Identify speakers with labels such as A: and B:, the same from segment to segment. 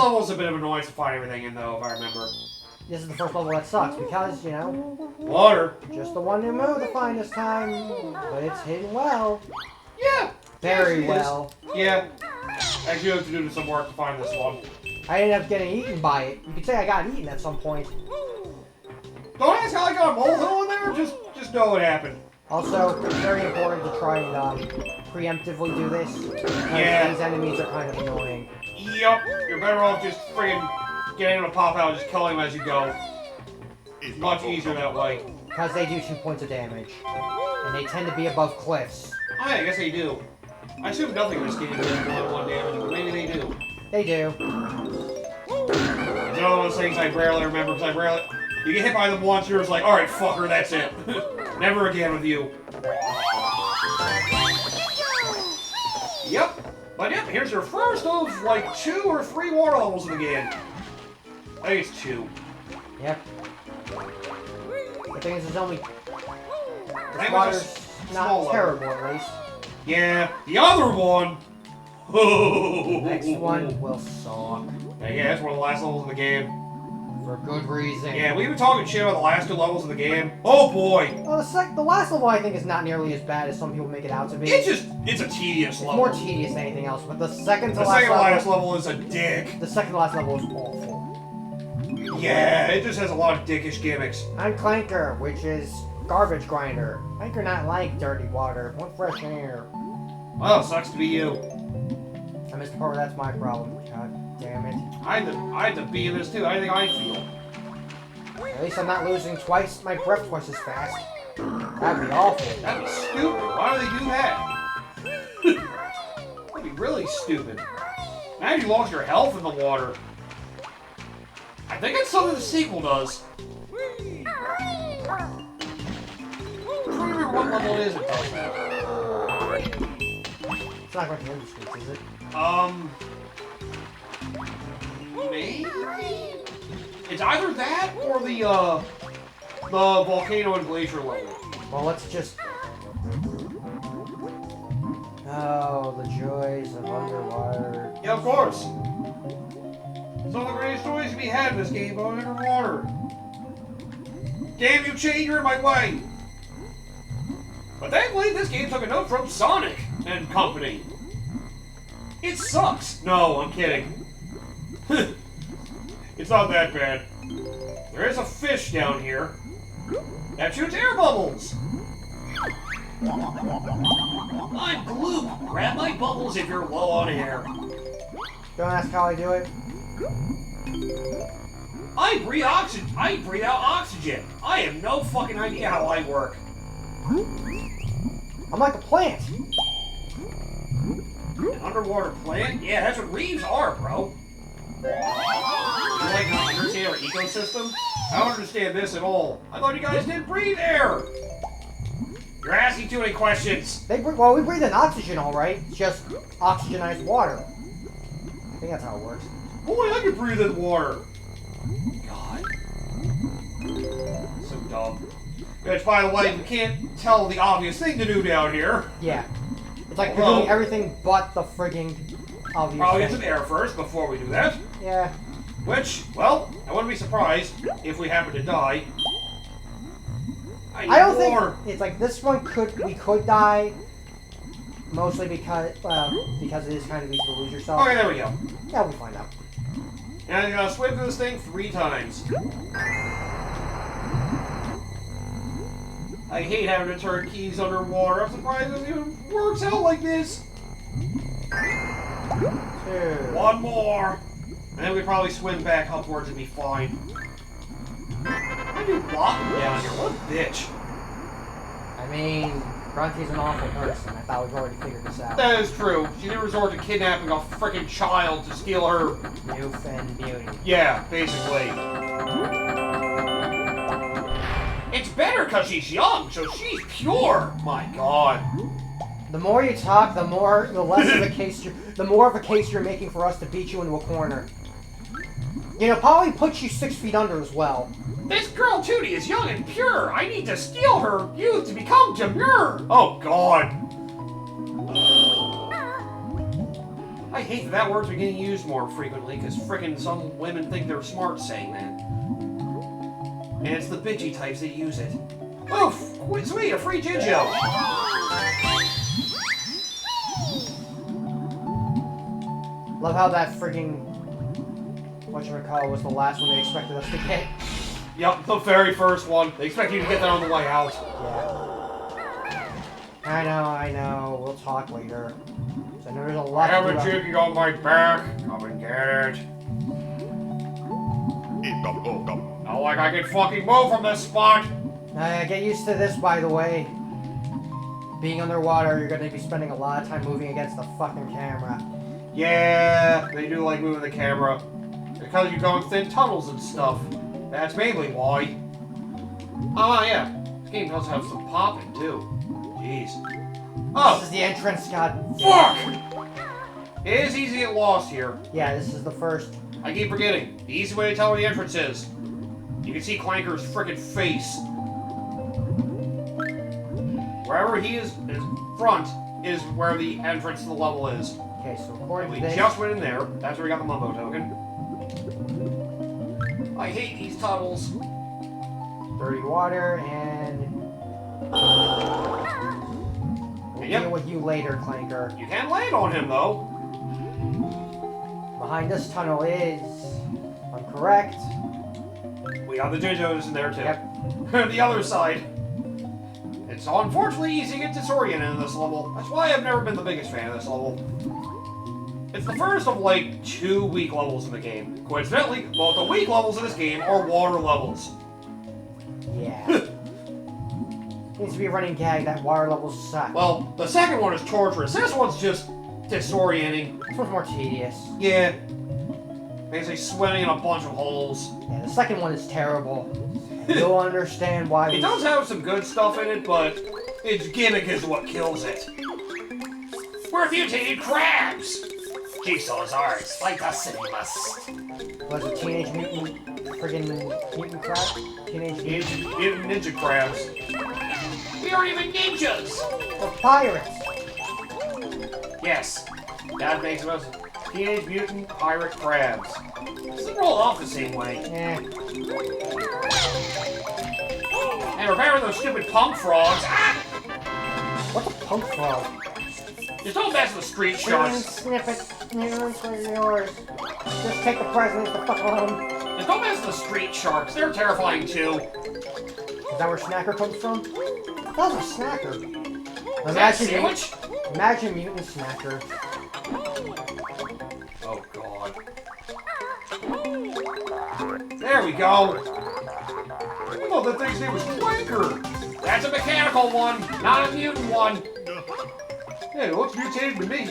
A: level is a bit of an annoyance to find everything in, though, if I remember.
B: This is the first level that sucks because, you know...
A: Water.
B: Just the one new move to find this time. But it's hidden well.
A: Yeah.
B: Very well.
A: Yeah. I do have to do some work to find this one.
B: I ended up getting eaten by it. You could say I got eaten at some point.
A: Don't ask how I got a molehill in there, just know what happened.
B: Also, it's very important to try and preemptively do this.
A: Yeah.
B: These enemies are kind of annoying.
A: Yep. You're better off just friggin' getting him to pop out and just killing him as you go. It's much easier that way.
B: Because they do 2 points of damage. And they tend to be above cliffs.
A: Oh yeah, I guess they do. I assume nothing in this game does more than 1 damage, but maybe they do.
B: They do.
A: It's another one of those things I rarely remember, because I rarely... You get hit by them once, you're just like, alright, fucker, that's it. Never again with you. Yep. But yep, here's your first of, like, 2 or 3 water levels in the game. I think it's 2.
B: Yep. The thing is, there's only...
A: This
B: water's not terrible, at least.
A: Yeah, the other one...
B: Next one will suck.
A: Yeah, that's one of the last levels of the game.
B: For good reason.
A: Yeah, we've been talking shit about the last 2 levels of the game. Oh boy!
B: Well, the last level I think is not nearly as bad as some people make it out to be.
A: It's a tedious level.
B: More tedious than anything else, but the second to
A: The
B: last
A: second last level is a dick.
B: The second to last level is awful.
A: Yeah, it just has a lot of dickish gimmicks.
B: I'm Clanker, which is garbage grinder. Clanker not like dirty water, want fresh air.
A: Well, sucks to be you.
B: I missed the part where that's my problem. God damn it.
A: I had to be in this too. I think I feel.
B: At least I'm not losing my breath twice as fast. That'd be awful.
A: That'd be stupid. Why do they do that? That'd be really stupid. Now you lost your health in the water. I think it's something the sequel does. I don't remember what level it is it does that.
B: It's not going to end the streets, is it?
A: Maybe? It's either that or the volcano and glacier level.
B: Well, let's just... Oh, the joys of underwater.
A: Yeah, of course. Some of the greatest joys to be had in this game are underwater. Damn you, Chain, you're in my way! But thankfully, this game took a note from Sonic and company. It sucks. No, I'm kidding. It's not that bad. There is a fish down here that shoots air bubbles. I'm Gloop. Grab my bubbles if you're low on air.
B: Don't ask how I do it.
A: I breathe oxygen. I breathe out oxygen. I have no fucking idea how I work.
B: I'm like a plant.
A: An underwater plant? Yeah, that's what reefs are, bro. You like not understand our ecosystem? I don't understand this at all. I thought you guys didn't breathe air. You're asking too many questions.
B: Well, we breathe in oxygen, all right. It's just oxygenized water. I think that's how it works.
A: Boy, I can breathe in water. God. So dumb. Which, by the way, we can't tell the obvious thing to do down here.
B: Yeah. It's like we're doing everything but the frigging obvious
A: Probably
B: thing.
A: get some air first before we do that.
B: Yeah.
A: Which, well, I wouldn't be surprised if we happen to die.
B: I don't think it's like this one we could die, mostly because it is kind of easy to lose yourself.
A: Okay, there we go.
B: Yeah, we'll find out.
A: And I'm gonna swim through this thing 3 times. I hate having to turn keys underwater. I'm surprised it even works out like this.
B: 2.
A: 1 more. And then we probably swim back upwards and be fine. I do blocking down here. What a bitch.
B: I mean, Grunty's an awful person. I thought we've already figured this out.
A: That is true. She didn't resort to kidnapping a freaking child to steal her
B: Youth and beauty.
A: Yeah, basically. It's better because she's young, so she's pure. My God.
B: The more you talk, the more of a case you're making for us to beat you into a corner. You know, probably puts you 6 feet under as well.
A: This girl Tootie is young and pure. I need to steal her youth to become demure. Oh God. I hate that word's been getting used more frequently because frickin' some women think they're smart saying that. And it's the bitchy types that use it. Oof! Sweet, a free Jinjo!
B: Love how that frigging whatchamacallit was the last one they expected us to get.
A: Yep, the very first one. They expect you to get that on the way out.
B: Yeah. I know. We'll talk later. So I know there's a lot
A: I have
B: to do
A: a Jiggy on my back. Come and get it. Not like I can fucking move from this spot.
B: Get used to this, by the way. Being underwater, you're going to be spending a lot of time moving against the fucking camera.
A: Yeah, they do like moving the camera. Because you go in thin tunnels and stuff. That's mainly why. Oh, yeah. This game does have some popping, too. Jeez. Oh!
B: This is the entrance, god.
A: Fuck! It is easy to get lost here.
B: Yeah, this is the first.
A: I keep forgetting. The easy way to tell where the entrance is. You can see Clanker's frickin' face. Wherever he is, his front is where the entrance to the level is.
B: Okay, so according
A: We
B: to this...
A: just went in there. That's where we got the Mumbo token. I hate these tunnels.
B: Dirty water, and... We'll deal with you later, Clanker.
A: You can land on him, though.
B: Behind this tunnel is... if I'm correct.
A: We got the Jinjos in there, too.
B: Yep.
A: The other side. It's unfortunately easy to get disoriented in this level. That's why I've never been the biggest fan of this level. It's the first of like 2 weak levels in the game. Coincidentally, both the weak levels in this game are water levels.
B: Yeah. Needs to be a running gag that water levels suck.
A: Well, the second one is torturous. This one's just disorienting.
B: This one's more tedious.
A: Yeah. Basically swimming in a bunch of holes.
B: Yeah, the second one is terrible. You'll understand why.
A: It does have some good stuff in it, but its gimmick is what kills it. We're mutated crabs! Jigsaw's ours, like us and must.
B: Was it Teenage Mutant friggin' mutant crab? Teenage
A: Mutant ninja crabs. We aren't even ninjas!
B: We're pirates!
A: Yes, that makes us Teenage Mutant Pirate Crabs. Doesn't roll off the same way.
B: Yeah.
A: And remember those stupid punk frogs? Ah!
B: What's a punk frog?
A: Just don't mess with the street sharks.
B: Snippet. Yours. Just take the president the fuck alone.
A: Just don't mess with the street sharks. They're terrifying too.
B: Is that where Snacker comes from? That was a Snacker.
A: Is that a sandwich?
B: Imagine mutant Snacker.
A: Oh god. There we go. Oh, the thing's name was Clanker. That's a mechanical one, not a mutant one. Hey, it looks mutated to me.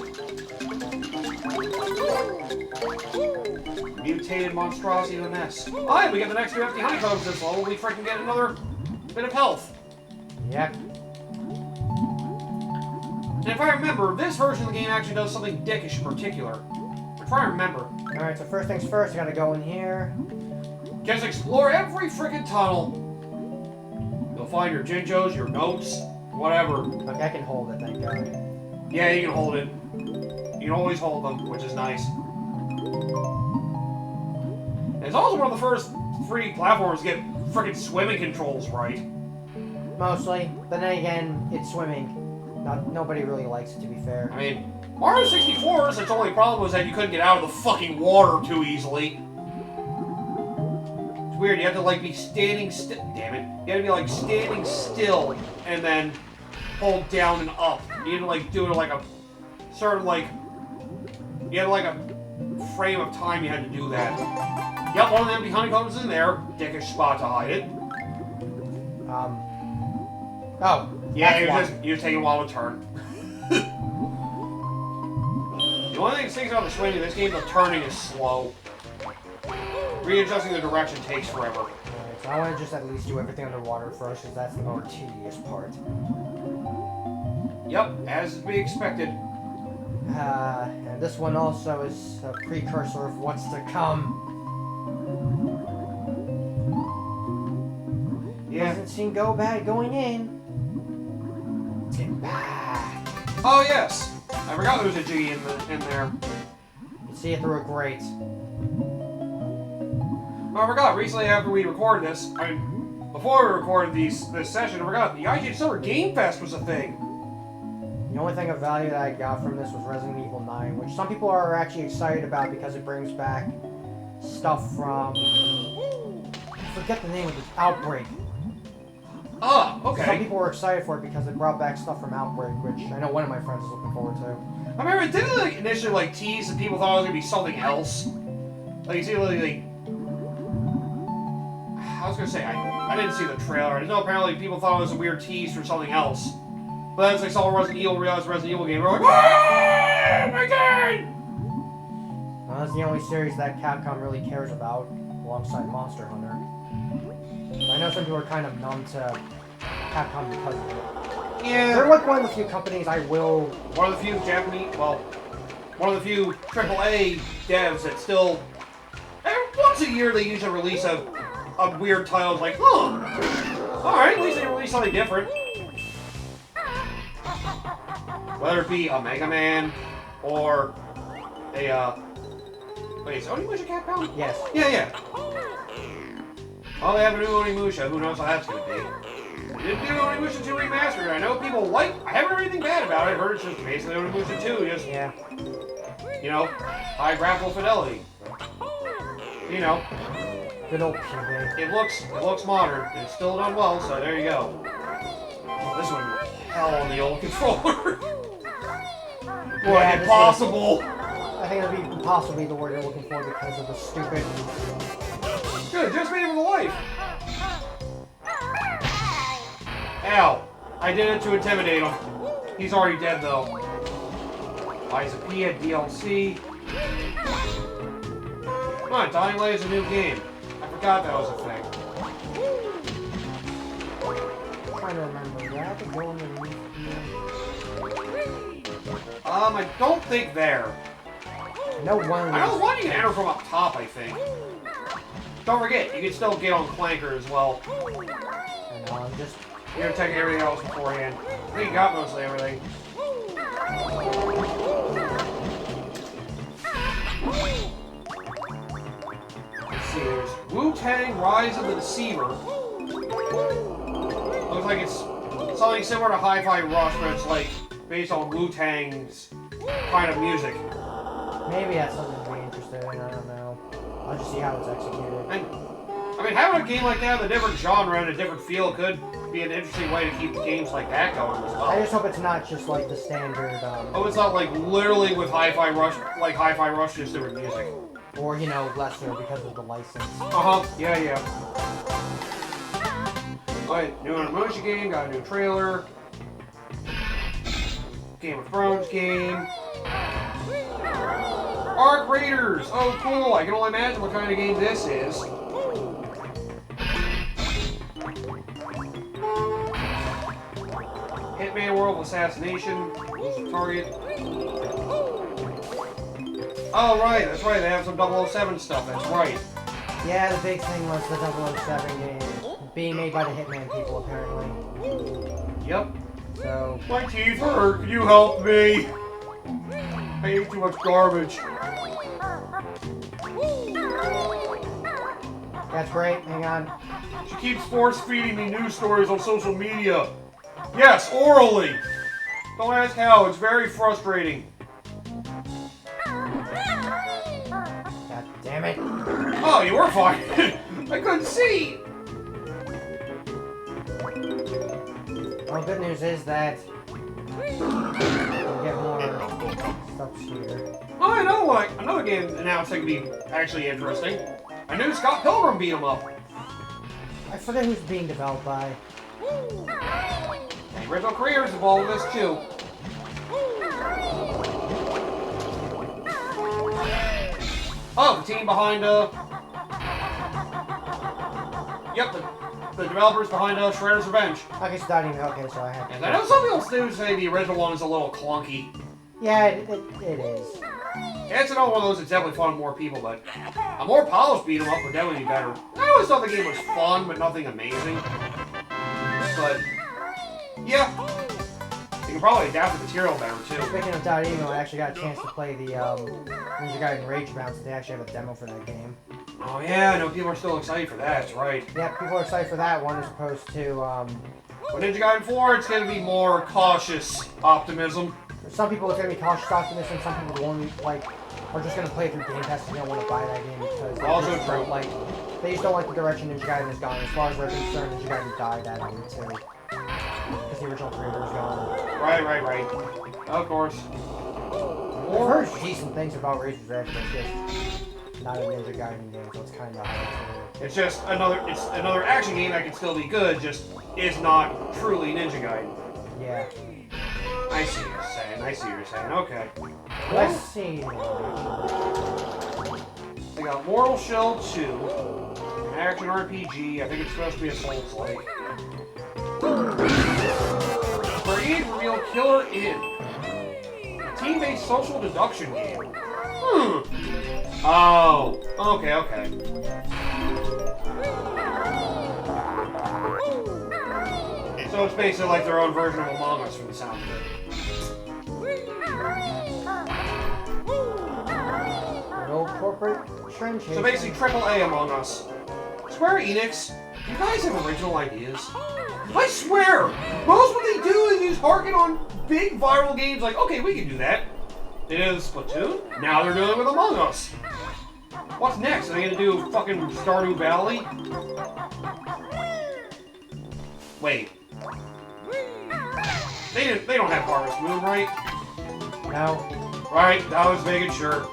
A: Mutated monstrosity of a mess. Alright, we get the next 2 empty honeycombs this level. We freaking get another bit of health.
B: Yep.
A: And if I remember, this version of the game actually does something dickish in particular. If I remember.
B: Alright, so first things first, I gotta go in here.
A: Just explore every freaking tunnel. You'll find your Jinjos, your notes, whatever.
B: Okay, I can hold it, thank God.
A: Yeah, you can hold it. You can always hold them, which is nice. And it's also one of the first 3D platforms to get freaking swimming controls right.
B: Mostly. But then again, it's swimming. Nobody really likes it, to be fair.
A: I mean, Mario 64's its only problem was that you couldn't get out of the fucking water too easily. It's weird, you have to like be standing still. Damn it. You have to be like standing still and then hold down and up. You had to like do it like a sort of like. You had like a frame of time you had to do that. Yep, one of the empty honeycombs is in there. Dickish spot to hide it.
B: Oh.
A: Yeah, you're taking a while to turn. The only thing that stinks about the swimming in this game, the turning is slow. Readjusting the direction takes forever.
B: Alright, so I want to just at least do everything underwater first, because that's the more tedious part.
A: Yep, as to be expected.
B: And this one also is a precursor of what's to come.
A: Yeah.
B: Doesn't seem go bad going in. Let's get back.
A: Oh yes, I forgot there was a Jiggy in there.
B: See it through a grate.
A: Oh, I forgot, recently after we recorded this, before we recorded this session, I forgot, the IGN Summer Game Fest was a thing.
B: The only thing of value that I got from this was Resident Evil 9, which some people are actually excited about because it brings back stuff from... I forget the name of it. Outbreak.
A: Ah, okay.
B: Some people were excited for it because it brought back stuff from Outbreak, which I know one of my friends is looking forward to.
A: I remember it didn't like initially like tease and people thought it was gonna be something else. Like you see like I was gonna say I didn't see the trailer. I know apparently people thought it was a weird tease for something else. But then as they saw Resident Evil, realized Resident Evil game, we're like, ah, my god!
B: Well, that's the only series that Capcom really cares about, alongside Monster Hunter. I know some people are kind of numb to Capcom because of it.
A: Yeah.
B: They're like one of the few companies I will...
A: One of the few Japanese, well, one of the few AAA devs that still, once a year they usually release a weird title. It's like, huh, alright, at least they release something different. Whether it be a Mega Man, or a, wait, is Onimusha Capcom?
B: Yes.
A: Yeah. Well, they have a new Onimusha, who knows how that's gonna be. They didn't do Onimusha 2 Remastered. I know people like, I haven't heard anything bad about it. I heard it's just basically Onimusha 2, just,
B: Yeah.
A: you know, high graphical fidelity. You know.
B: Good old PB.
A: It looks modern. It's still done well, so there you go. This one, hell on the old controller. Boy,
B: Yeah,
A: impossible.
B: I think it would be possibly the word you're looking for because of the stupid...
A: Good, just made it with a life. Ow. I did it to intimidate him. He's already dead, though. Liza P had DLC. Come on, Dying Light is a new game. I forgot that was a thing.
B: I'm trying to remember. Do I have to go underneath here?
A: I don't think there.
B: No one.
A: I know one you can enter from up top, I think. Don't forget, you can still get on Clanker as well.
B: I know, I'm just...
A: You're gonna take everything else beforehand. I think you got mostly everything. Let's see, there's Wu-Tang Rise of the Deceiver. Looks like it's something similar to Hi-Fi Rush, but it's like based on Wu-Tang's kind of music.
B: Maybe that's something to be interested in, I don't know. I'll just see how it's executed.
A: And, I mean, having a game like that with a different genre and a different feel could be an interesting way to keep games like that going as well.
B: I just hope it's not just like the standard,
A: Oh, it's not like literally with Hi-Fi Rush, like Hi-Fi Rush, just different music.
B: or, you know, lesser because of the license.
A: Uh-huh, yeah. Alright, new Onimusha game, got a new trailer. Game of Thrones game. Arc Raiders! Oh, cool, I can only imagine what kind of game this is. Hitman World of Assassination. Target. Oh, right, that's right, they have some 007 stuff, that's right.
B: Yeah, the big thing was the 007 game being made by the Hitman people, apparently.
A: Yep.
B: So...
A: My teeth hurt, can you help me? I ate too much garbage.
B: That's great, hang on.
A: She keeps force-feeding me news stories on social media. Yes, orally! Don't ask how, it's very frustrating.
B: God damn it.
A: Oh, you were fine. I couldn't see.
B: Well, good news is that we'll get more stuff here.
A: Oh, another game announced that could be actually interesting. I knew Scott Pilgrim beat him up.
B: I forget who's being developed by.
A: And original creators involved with this too. Oh, the team behind yep, the developers behind Shredder's Revenge.
B: Okay, so that even okay, so I have to...
A: And I know some people still say the original one is a little clunky.
B: Yeah, it is.
A: Yeah, it's another one of those that's definitely fun with more people, but a more polished beat 'em up would definitely be better. I always thought the game was fun, but nothing amazing. But yeah, You can probably adapt the material better, too.
B: Speaking of Dotino, I actually got a chance to play the Ninja Gaiden Rage Bounce. They actually have a demo for that game.
A: Oh, yeah, I know people are still excited for that. That's right.
B: Yeah, people are excited for that one as opposed to...
A: With Ninja Gaiden 4, it's going to be more cautious optimism.
B: Some people it's going to be cautious optimism, some people won't, like, are just going to play it through Game Pass and don't want to buy that game because they
A: Also
B: just
A: true.
B: don't like... They just don't like the direction Ninja Gaiden has gone. As far as we're concerned, Ninja Gaiden died that way too. Because the original creator is gone.
A: Right. Of course.
B: I've heard decent things about Razor's Edge, but it's just not a Ninja Gaiden game, so it's kind of hard to...
A: It's just another action game that can still be good, just is not truly Ninja Gaiden.
B: Yeah.
A: I see what you're saying. Okay.
B: Let's see.
A: They got Mortal Shell 2, an action RPG. I think it's supposed to be a Souls-like. Create Real Killer Inn, a team-based social deduction game. Oh, okay. So it's basically like their own version of Among Us from the sound of it.
B: No corporate trench.
A: So basically AAA Among Us. Square Enix, you guys have original ideas. I swear, most what they do is just harken on big viral games like, okay, we can do that. They did Splatoon, now they're doing it with Among Us. What's next? Are they gonna do fucking Stardew Valley? Wait. They don't have Harvest Moon, right?
B: No.
A: Right, I was making sure.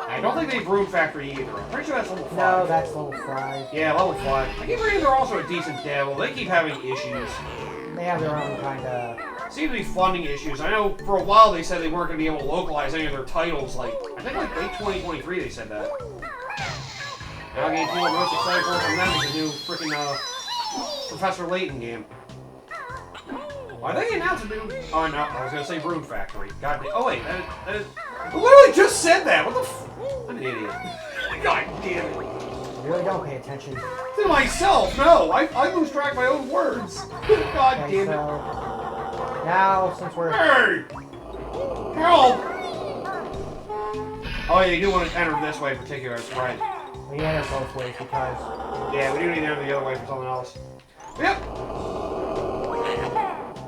A: I don't think they've Rune Factory either. I'm pretty sure that's level 5.
B: No, that's level 5.
A: Yeah, level 5. I keep reading they're also a decent devil. They keep having issues.
B: They have their own kind of...
A: Seem to be funding issues. I know for a while they said they weren't going to be able to localize any of their titles. Like, I think like late 2023 they said that. Now game people most excited for from them is the new freaking Professor Layton game. Why they announced a new... Oh no, I was going to say Rune Factory. God damn. Oh wait, that is... I literally just said that! What the f... I'm an idiot. God damn it.
B: You really don't pay attention.
A: To myself, no! I lose track of my own words. God
B: Okay,
A: damn it.
B: so... Now, since we're...
A: Hey! Help! Oh yeah, you do want to enter this way in particular, that's right.
B: We enter both ways because...
A: Yeah, we do need to enter the other way for something else. Yep!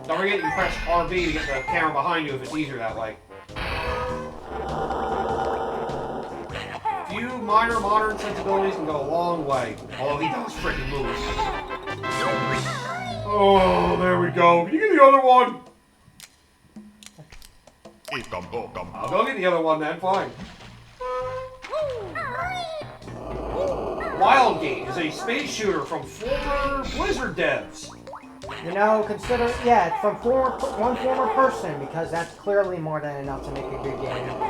A: Don't forget you can press RB to get the camera behind you if it's easier that way. Few minor modern sensibilities can go a long way. Although he does freaking move. Oh, there we go. Can you get the other one? I'll go get the other one then, fine. Wildgate is a space shooter from former Blizzard devs.
B: You know, consider... Yeah, it's from one former person, because that's clearly more than enough to make a good game.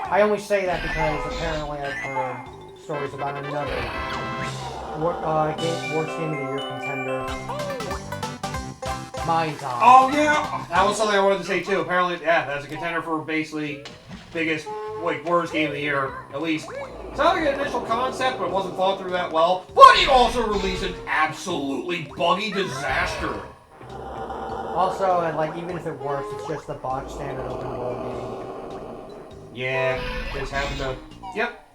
B: I only say that because apparently I've heard stories about another worst game of the year contender. Mind's Eye.
A: Oh yeah! That was something I wanted to say too. Apparently, yeah, that's a contender for basically biggest, like, worst game of the year, at least. It's not like an initial concept, but it wasn't thought through that well. But it also released an absolutely buggy disaster.
B: Also, and like, even if it works, it's just the box standard open world game.
A: Yeah, just happened to... Yep.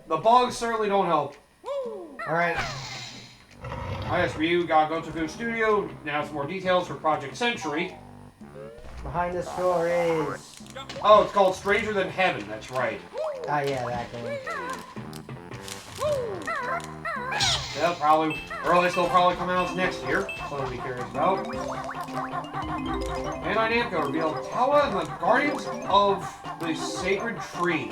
A: The bugs certainly don't help.
B: Alright.
A: As for you, Gotoku Studio, now some more details for Project Century.
B: Behind this door is...
A: Oh, it's called Stranger Than Heaven, that's right.
B: Ah, yeah, that game.
A: Yeah, probably, earliest they'll probably come out next year, something to be curious about. Bandai Namco revealed Tawa and the Guardians of the Sacred Tree.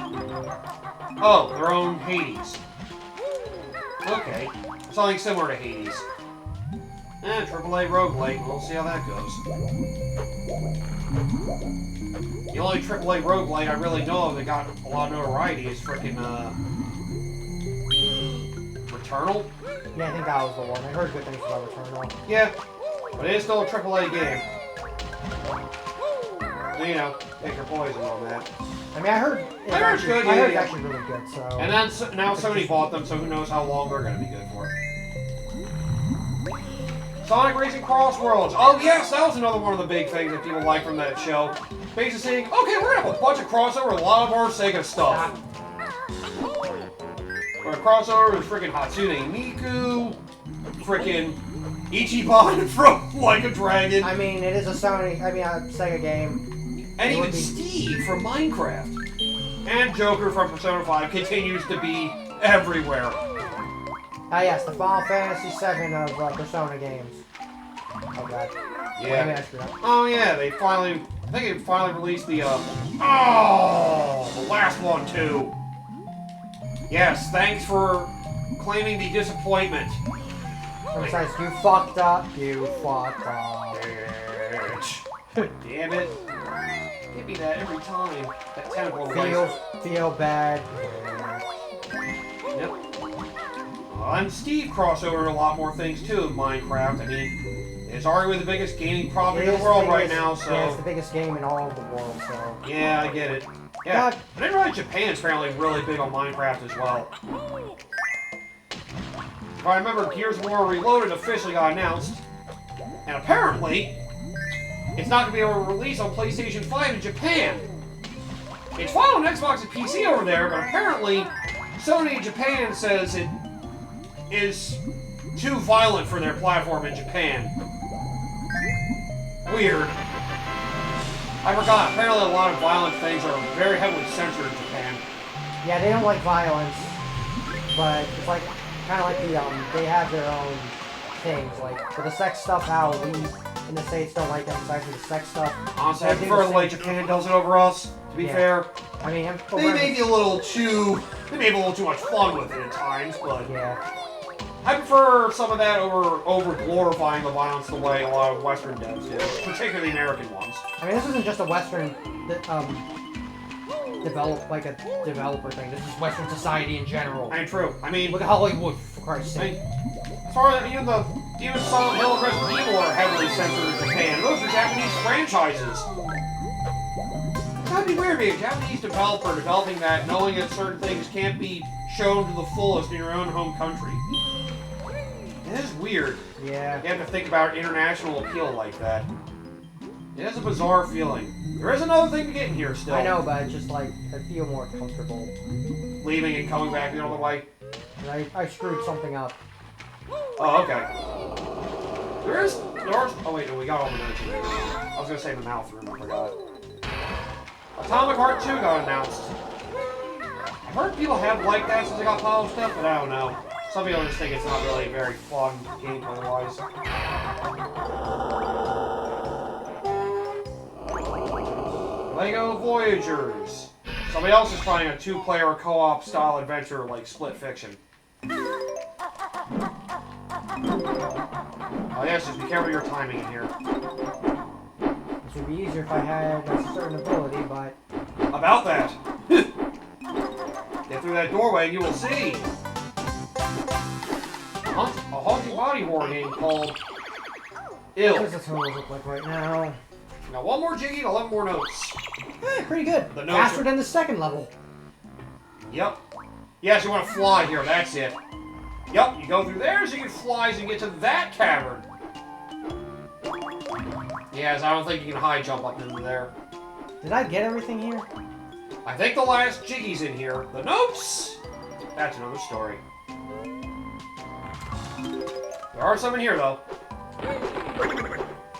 A: Oh, their own Hades. Okay, something similar to Hades. AAA roguelike, we'll see how that goes. The only AAA roguelike I really know of that got a lot of notoriety is frickin', Returnal?
B: Yeah, I think that was the one. I heard good things about Returnal.
A: Yeah, but it is still a AAA game. So, you know, pick your poison on that.
B: I mean, I heard it's
A: good,
B: I heard it's
A: yeah.
B: actually really good, so...
A: And then now Sony bought them, so who knows how long they're going to be good for. Sonic Racing Crossworlds. Oh yes, that was another one of the big things that people like from that show. Basically saying, okay, we're gonna have a bunch of crossover with a lot of our Sega stuff. We're gonna crossover with freaking Hatsune Miku, freaking Ichiban from Like a Dragon.
B: I mean, it is a Sega game.
A: And even Steve from Minecraft. And Joker from Persona 5 continues to be everywhere.
B: Ah yes, the Final Fantasy VII of Persona games. Oh god.
A: Yeah. Oh yeah, I think they finally released the, the last one too. Yes, thanks for claiming the disappointment.
B: Besides, you fucked up. You fucked up.
A: Damn it. Give me that every time. That tentacle
B: Feel bad.
A: Yep. And Steve crossover a lot more things too in Minecraft. I mean, it's arguably the biggest gaming property in the world right now, so...
B: Yeah, it's the biggest game in all of the world, so...
A: Yeah, I get it. Yeah, I didn't realize Japan's apparently really big on Minecraft as well. If I remember, Gears of War Reloaded officially got announced. And apparently, it's not going to be able to release on PlayStation 5 in Japan. It's fine on Xbox and PC over there, but apparently Sony in Japan says it is too violent for their platform in Japan. Weird. I forgot, apparently a lot of violent things are very heavily censored in Japan.
B: Yeah, they don't like violence, but it's like, kind of like they have their own things, like, for the sex stuff, how we in the States don't like emphasizing the sex stuff.
A: Honestly, I prefer the way Japan does it over us, to be fair.
B: I mean,
A: they may be a little too much fun with it at times, but...
B: Yeah.
A: I prefer some of that over glorifying the violence the way a lot of Western devs do, particularly American ones.
B: I mean, this isn't just a Western developer thing. This is Western society in general.
A: I mean, true. I mean,
B: look at Hollywood, for Christ's sake.
A: As far as even Silent Hill and Resident Evil are heavily censored in Japan. Those are Japanese franchises. That'd be weird being a Japanese developer developing that, knowing that certain things can't be shown to the fullest in your own home country. It is weird.
B: Yeah.
A: You have to think about international appeal like that. It is a bizarre feeling. There is another thing to get in here still.
B: I know, but it's just like, I feel more comfortable.
A: Leaving and coming back the other way?
B: I screwed something up.
A: Oh, okay. There's... Oh wait, no, we got all the notes in there. I was gonna say the mouth room, I forgot. Atomic Heart 2 got announced. I've heard people have liked that since they got polished up, but I don't know. Some people just think it's not really very fun gameplay-wise. Lego Voyagers. Somebody else is trying a 2-player co-op style adventure like Split Fiction. Oh yes, just be careful of your timing in here.
B: This would be easier if I had a certain ability, but...
A: About that! Get through that doorway and you will see! A haunting body horror game called Ill.
B: What does the totals look like right now?
A: Now one more Jiggy and 11 more notes.
B: Pretty good.
A: The notes
B: Faster than the second level.
A: Yep. Yes, you want to fly here, that's it. Yep, you go through there so you can fly so you get to that cavern. Yes, I don't think you can high jump up into there.
B: Did I get everything here?
A: I think the last Jiggy's in here. The notes! That's another story. There are some in here, though.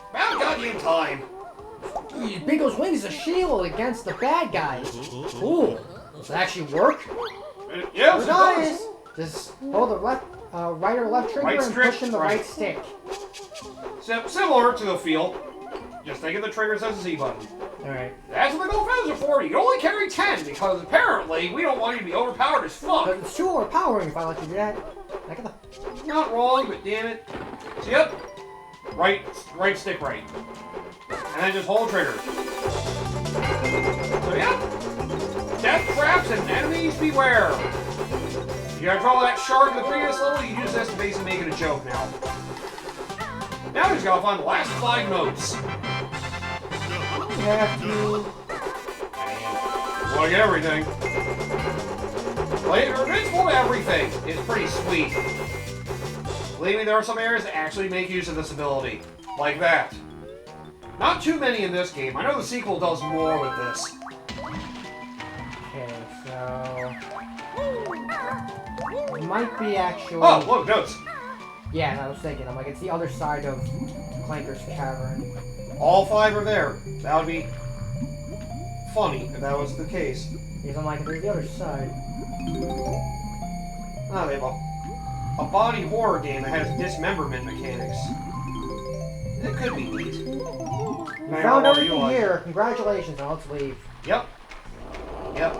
A: About goddamn time.
B: Bingo's wing is a shield against the bad guys. Cool. Does it actually work?
A: Yes, it
B: does. Just hold the right or left trigger and push in the right stick.
A: Similar to the feel. Just think of the triggers as a Z button.
B: Alright.
A: That's what the gold feathers are for. You can only carry 10 because apparently we don't want you to be overpowered as fuck.
B: But it's too overpowering if I let you do that.
A: Not wrong, but damn it. So, yep. Right stick right. And then just hold trigger. So, yep. Death traps and enemies beware. You gotta draw that shark in the previous level, you use this to basically make it a joke now. Now we just gotta find the last 5 notes.
B: You have to...
A: You wanna get everything. Well, you're invincible to everything. It's pretty sweet. At Believe me, there are some areas that actually make use of this ability. Like that. Not too many in this game. I know the sequel does more with this.
B: Okay, so... It might be actually...
A: Oh, look, notes.
B: Yeah, I was thinking. I'm like, it's the other side of Clanker's Cavern.
A: All 5 are there. That would be funny if that was the case.
B: Because I'm like, there's the other side.
A: Oh, they have a body horror game that has dismemberment mechanics. It could be neat.
B: You found everything here. Congratulations, now let's leave.
A: Yep. Yep.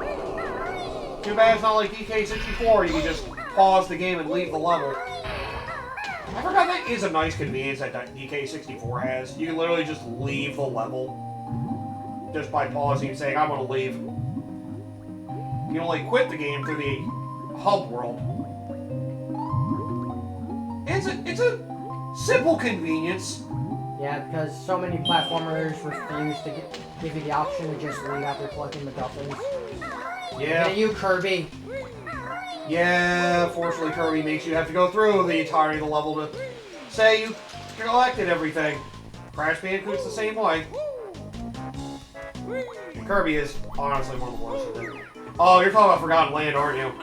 A: Too bad it's not like DK64. You can just pause the game and leave the level. I forgot that is a nice convenience that DK64 has. You can literally just leave the level. Just by pausing and saying, I want to leave. You can only quit the game through the hub world. It's a simple convenience.
B: Yeah, because so many platformers refuse to give you the option to just leave after collecting MacGuffins.
A: Yeah.
B: And you, Kirby.
A: Yeah, fortunately Kirby makes you have to go through the entirety of the level to say you collected everything. Crash Bandicoot's the same way. Kirby is honestly one of the worst of them. Oh, you're talking about Forgotten Land, aren't you?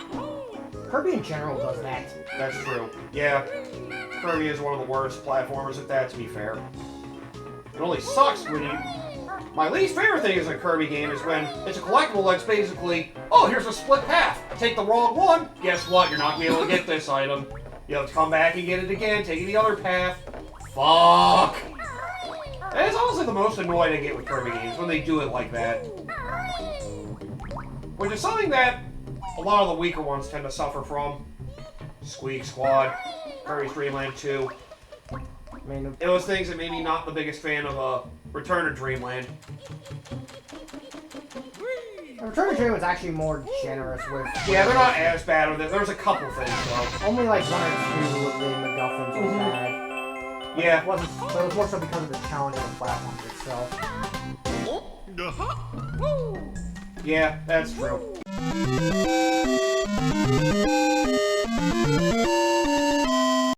B: Kirby in general does that.
A: That's true. Yeah. Kirby is one of the worst platformers at that, to be fair. It only sucks when you... My least favorite thing is a Kirby game is when it's a collectible that's basically, oh, here's a split path. Take the wrong one. Guess what? You're not going to be able to get this item. You have to come back and get it again, take the other path. Fuck! And it's honestly the most annoying I get with Kirby games, when they do it like that. Which is something that a lot of the weaker ones tend to suffer from. Squeak Squad, Kirby's Dream Land 2.
B: I mean,
A: It was things that made me not the biggest fan of Return to Dreamland.
B: Return to Dream was actually more generous with...
A: Yeah, they're not as bad with it. There's a couple things, though.
B: Only like 1 or 2 of the MacGuffins was bad.
A: Yeah.
B: It wasn't, but it was more so because of the challenge of the platform itself.
A: Yeah, that's true.